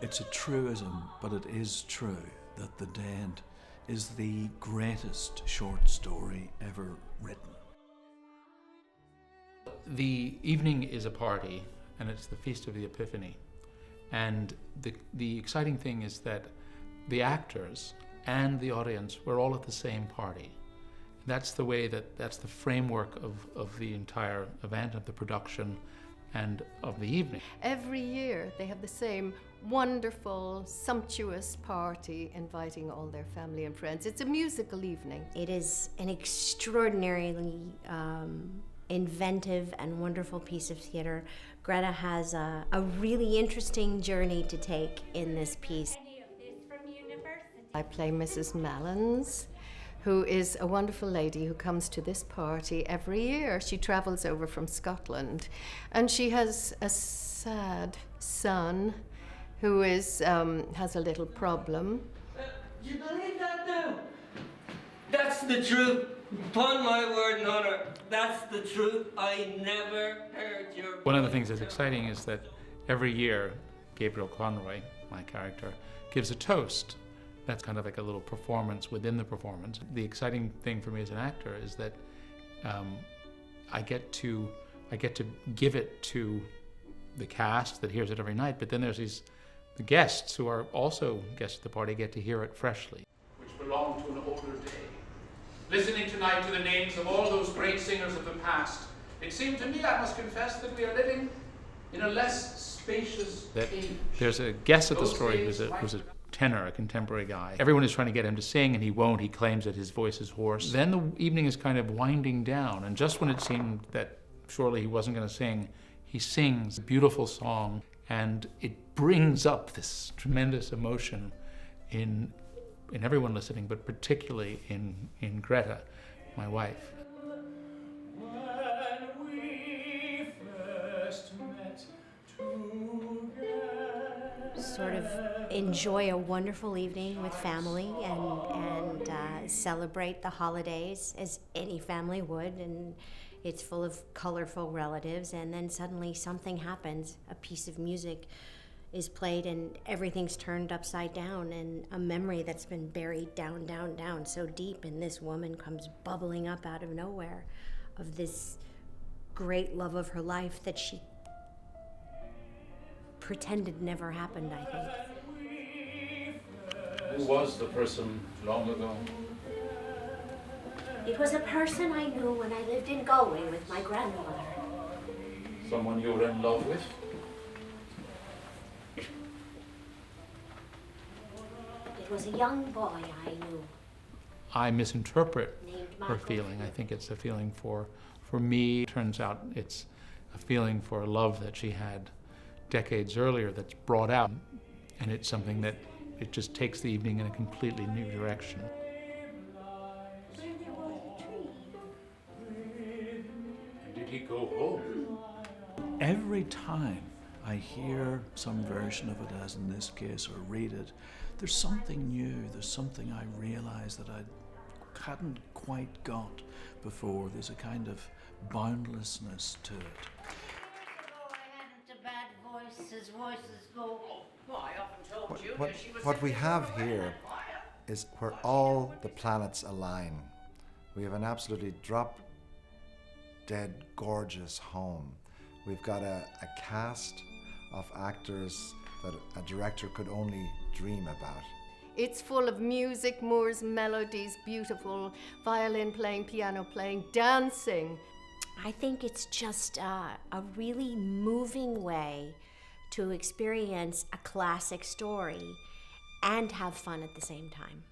It's a truism, but it is true that The Dead is the greatest short story ever written. The evening is a party, and it's the Feast of the Epiphany. And the exciting thing is that the actors and the audience were all at the same party. That's the way that's the framework of the entire event, of the production, and of the evening. Every year they have the same wonderful, sumptuous party inviting all their family and friends. It's a musical evening. It is an extraordinarily inventive and wonderful piece of theater. Gretta has a really interesting journey to take in this piece. I play Mrs. Malins, who is a wonderful lady who comes to this party every year. She travels over from Scotland, and she has a sad son who is has a little problem. Do you believe that now? That's the truth. Upon my word and honor, that's the truth. I never heard your... One of the things that's exciting is that every year, Gabriel Conroy, my character, gives a toast. That's kind of like a little performance within the performance. The exciting thing for me as an actor is that I get to give it to the cast that hears it every night, but then there's the guests who are also guests at the party get to hear it freshly. Which belong to an older day. Listening tonight to the names of all those great singers of the past, it seemed to me, I must confess, that we are living in a less spacious age. There's a guest at the story who's a tenor, a contemporary guy. Everyone is trying to get him to sing, and he won't. He claims that his voice is hoarse. Then the evening is kind of winding down, and just when it seemed that surely he wasn't going to sing, he sings a beautiful song, and it brings up this tremendous emotion in everyone listening, but particularly in Gretta, my wife. When we first met together. Sort of enjoy a wonderful evening with family and celebrate the holidays as any family would, and it's full of colorful relatives, and then suddenly something happens, a piece of music is played and everything's turned upside down, and a memory that's been buried down so deep, and this woman comes bubbling up out of nowhere of this great love of her life that she pretended never happened, I think. Who was the person long ago? It was a person I knew when I lived in Galway with my grandmother. Someone you were in love with? It was a young boy I knew. I misinterpret her feeling. I think it's a feeling for me. Turns out it's a feeling for a love that she had decades earlier that's brought out, and it's something that it just takes the evening in a completely new direction. Did he go home? Every time I hear some version of it, as in this case, or read it, there's something new, there's something I realize that I hadn't quite got before. There's a kind of boundlessness to it. What we have here is where all the planets align. We have an absolutely drop-dead gorgeous home. We've got a cast of actors that a director could only dream about. It's full of music, moors, melodies, beautiful violin playing, piano playing, dancing. I think it's just a really moving way to experience a classic story and have fun at the same time.